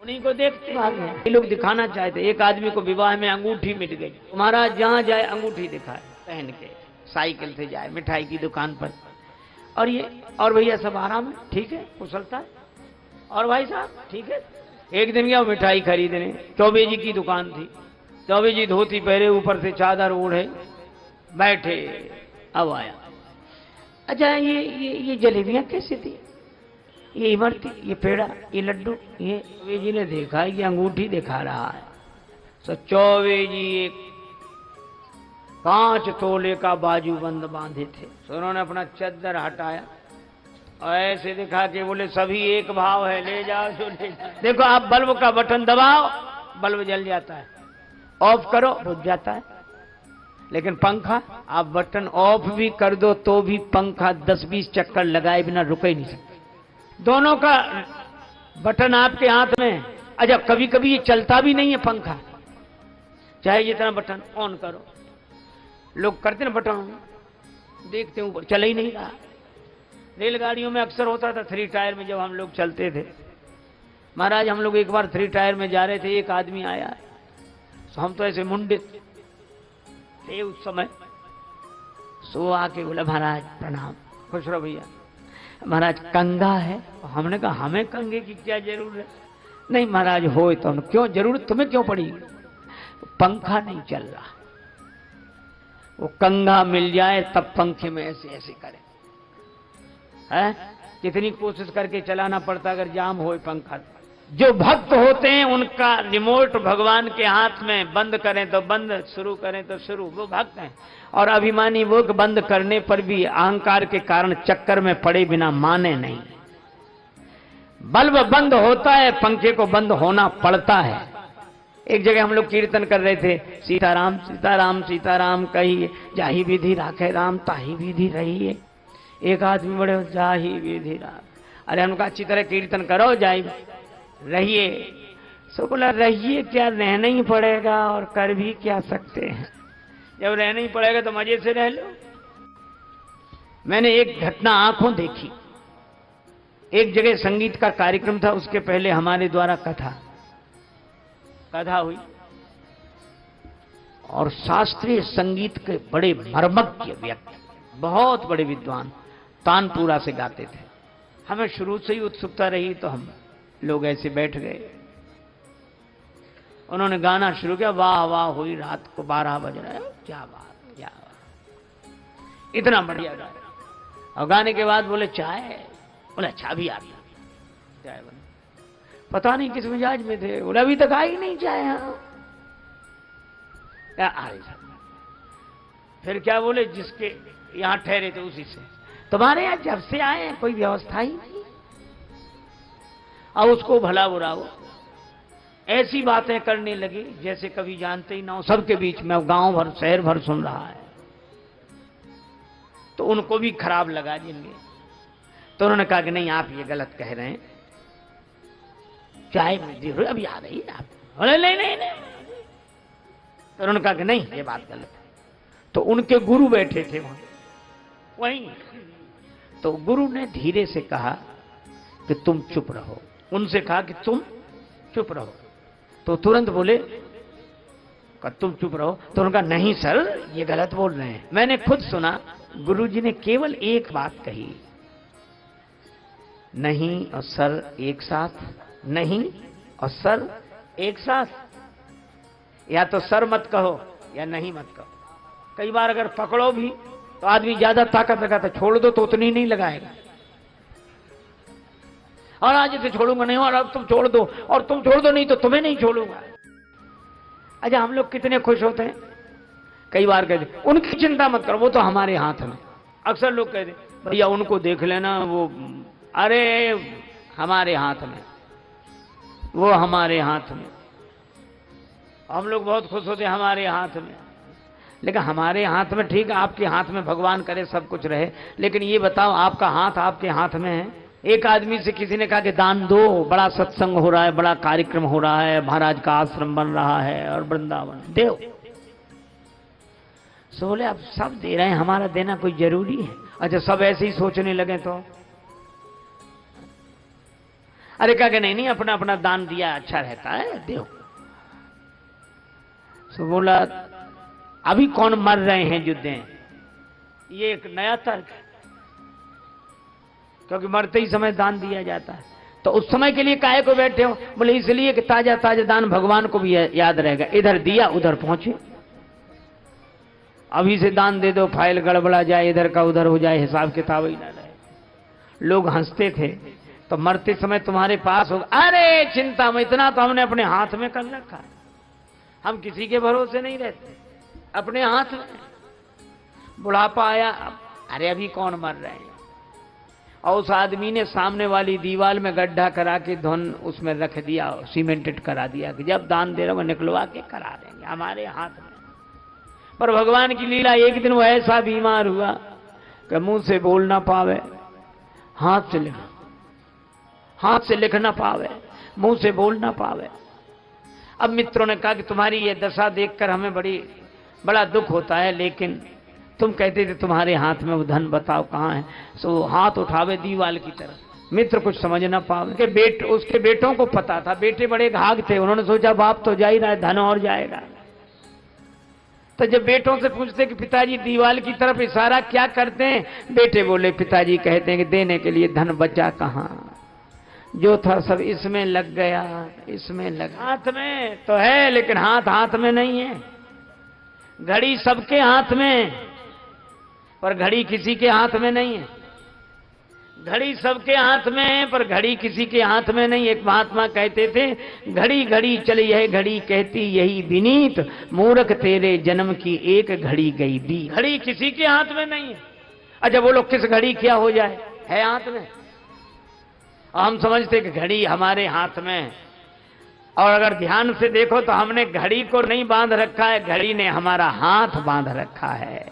उन्हीं को देखते भागे। ये लोग दिखाना चाहते, एक आदमी को विवाह में अंगूठी मिट गई, महाराज जहां जाए अंगूठी दिखाए पहन के, साइकिल से जाए मिठाई की दुकान पर, और ये और भैया सब आराम है, ठीक है, कुशलता, और भाई साहब ठीक है। एक दिन गया मिठाई खरीदने, चौबे जी की दुकान थी, चौबे जी धोती पहरे ऊपर से चादर ओढ़े बैठे। अब आया, अच्छा ये जलेबियां कैसे थी, ये इमरती, ये पेड़ा, ये लड्डू, ये चौबे जी ने देखा ये अंगूठी दिखा रहा है। तो चौबे जी एक 5 तोले का बाजूबंद बांधे थे, तो उन्होंने अपना चद्दर हटाया और ऐसे दिखा के बोले सभी एक भाव है, ले जाओ जो ले जाओ। देखो आप बल्ब का बटन दबाओ बल्ब जल जाता है, ऑफ करो बुझ जाता है, लेकिन पंखा आप बटन ऑफ भी कर दो तो भी पंखा 10-20 चक्कर लगाए बिना रुक ही नहीं सकते। दोनों का बटन आपके हाथ में। अच्छा कभी कभी ये चलता भी नहीं है पंखा, चाहे जितना बटन ऑन करो, लोग करते ना बटन देखते ऊपर, चल ही नहीं रहा। रेलगाड़ियों में अक्सर होता था 3 टायर में, जब हम लोग चलते थे महाराज, हम लोग एक बार 3 टायर में जा रहे थे, एक आदमी आया, तो हम तो ऐसे मुंडित थे उस समय, सो आके बोला महाराज प्रणाम, खुश रहो भैया, महाराज कंगा है। हमने कहा हमें कंगे की क्या जरूरत है, नहीं महाराज हो तो हम, क्यों जरूरत तुम्हें क्यों पड़ी, पंखा नहीं चल रहा, वो कंगा मिल जाए तब पंखे में ऐसे ऐसे करे, है कितनी कोशिश करके चलाना पड़ता अगर जाम हो पंखा। जो भक्त होते हैं उनका रिमोट भगवान के हाथ में, बंद करें तो बंद, शुरू करें तो शुरू, वो भक्त हैं। और अभिमानी वो बंद करने पर भी अहंकार के कारण चक्कर में पड़े बिना माने नहीं। बल्ब बंद होता है, पंखे को बंद होना पड़ता है। एक जगह हम लोग कीर्तन कर रहे थे, सीताराम सीताराम सीताराम कहिए, जाही विधि राखे राम ताही विधि रहिए। एक आदमी बड़े जाही विधि राम, अरे हमने कहा अच्छी तरह कीर्तन करो, जाही रहिए। सो बोला रहिए क्या, रहना ही पड़ेगा और कर भी क्या सकते हैं, जब रहना ही पड़ेगा तो मजे से रह लो। मैंने एक घटना आंखों देखी, एक जगह संगीत का कार्यक्रम था, उसके पहले हमारे द्वारा कथा हुई, और शास्त्रीय संगीत के बड़े मर्मज्ञ व्यक्ति, बहुत बड़े विद्वान तानपुरा से गाते थे। हमें शुरू से ही उत्सुकता रही तो हम लोग ऐसे बैठ गए। उन्होंने गाना शुरू किया, वाह वाह हुई रात को 12 बज रहा है, क्या बात क्या बात, इतना बढ़िया गाया। और गाने के बाद बोले चाय, बोले अच्छा भी आ गया चाय बनी। पता नहीं किस मिजाज में थे, बोले अभी तक आई नहीं चाय यहाँ, फिर क्या बोले जिसके यहां ठहरे थे उसी से, तुम्हारे यहां जब से आए हैं कोई व्यवस्था ही नहीं, अब उसको भला बुरा हो ऐसी बातें करने लगे जैसे कभी जानते ही ना हो। सबके बीच में गांव भर शहर भर सुन रहा है, तो उनको भी खराब लगा जिनके। तो उन्होंने कहा कि नहीं आप ये गलत कह रहे हैं, चाय में अभी आ रही है आप, बोले नहीं नहीं नहीं। तो उन्होंने कहा कि नहीं ये बात गलत है। तो उनके गुरु बैठे थे वहीं, तो गुरु ने धीरे से कहा कि तुम चुप रहो, उनसे कहा कि तुम चुप रहो। तो तुरंत बोले कि तुम चुप रहो। तो उन्होंने कहा नहीं सर ये गलत बोल रहे हैं। मैंने खुद सुना, गुरुजी ने केवल एक बात कही, नहीं और सर एक साथ, नहीं और सर एक साथ, या तो सर मत कहो या नहीं मत कहो। कई बार अगर पकड़ो भी तो आदमी ज्यादा ताकत लगाता, छोड़ दो तो उतनी नहीं लगाएगा, और आज इसे छोड़ूंगा नहीं, और अब तुम छोड़ दो, और तुम छोड़ दो नहीं तो तुम्हें नहीं छोड़ूंगा। अच्छा हम लोग कितने खुश होते हैं, कई बार कहते उनकी चिंता मत करो वो तो हमारे हाथ में। अक्सर लोग कहते भैया उनको देख लेना, वो अरे हमारे हाथ में, वो हमारे हाथ में। हम लोग बहुत खुश होते हैं हमारे हाथ में, लेकिन हमारे हाथ में ठीक है, आपके हाथ में भगवान करे सब कुछ रहे, लेकिन ये बताओ आपका हाथ आपके हाथ में है। एक आदमी से किसी ने कहा कि दान दो, बड़ा सत्संग हो रहा है, बड़ा कार्यक्रम हो रहा है, महाराज का आश्रम बन रहा है और वृंदावन दो। सो बोले अब सब दे रहे हैं, हमारा देना कोई जरूरी है? अच्छा सब ऐसे ही सोचने लगे तो अरे कहा कि नहीं नहीं, अपना अपना दान दिया अच्छा रहता है, दो। तो बोला अभी कौन मर रहे हैं जो दें, ये एक नया तर्क है, क्योंकि मरते ही समय दान दिया जाता है। तो उस समय के लिए काहे को बैठे हो? बोले इसलिए कि ताजा ताजा दान भगवान को भी याद रहेगा, इधर दिया उधर पहुंचे। अभी से दान दे दो, फाइल गड़बड़ा जाए, इधर का उधर हो जाए, हिसाब किताब ही ना रहे। लोग हंसते थे, तो मरते समय तुम्हारे पास होगा, अरे चिंता में, इतना तो हमने अपने हाथ में कर रखा है, हम किसी के भरोसे नहीं रहते, अपने हाथ में। बुढ़ापा आया, अरे अभी कौन मर रहे हैं। और उस आदमी ने सामने वाली दीवार में गड्ढा करा के धन उसमें रख दिया, सीमेंटेड करा दिया कि जब दान दे रहा वो निकलवा के करा देंगे, हमारे हाथ में। पर भगवान की लीला, एक दिन वो ऐसा बीमार हुआ कि मुंह से बोल ना पावे, हाथ से लिख ना पावे, मुंह से बोल ना पावे। अब मित्रों ने कहा कि तुम्हारी ये दशा देखकर हमें बड़ा दुख होता है, लेकिन तुम कहते थे तुम्हारे हाथ में वो धन, बताओ कहाँ है। सो हाथ उठावे दीवाल की तरफ। मित्र कुछ समझ ना पावे। उसके बेटों को पता था, बेटे बड़े घाघ थे, उन्होंने सोचा बाप तो जा ही रहा है, धन और जाएगा। तो जब बेटों से पूछते कि पिताजी दीवाल की तरफ इशारा क्या करते हैं, बेटे बोले पिताजी कहते हैं कि देने के लिए धन बचा कहाँ, जो था सब इसमें लग गया, इसमें लगा। हाथ में तो है लेकिन हाथ में नहीं है। घड़ी सबके हाथ में, पर घड़ी किसी के हाथ में नहीं है। घड़ी सबके हाथ में है, पर घड़ी किसी के हाथ में नहीं। एक महात्मा कहते थे, घड़ी घड़ी चली है घड़ी कहती यही विनीत, मूर्ख तेरे जन्म की एक घड़ी गई बी। घड़ी किसी के हाथ में नहीं है। अच्छा बोलो किस घड़ी क्या हो जाए, है हाथ में। हम समझते कि घड़ी हमारे हाथ में, और अगर ध्यान से देखो तो हमने घड़ी को नहीं बांध रखा है, घड़ी ने हमारा हाथ बांध रखा है।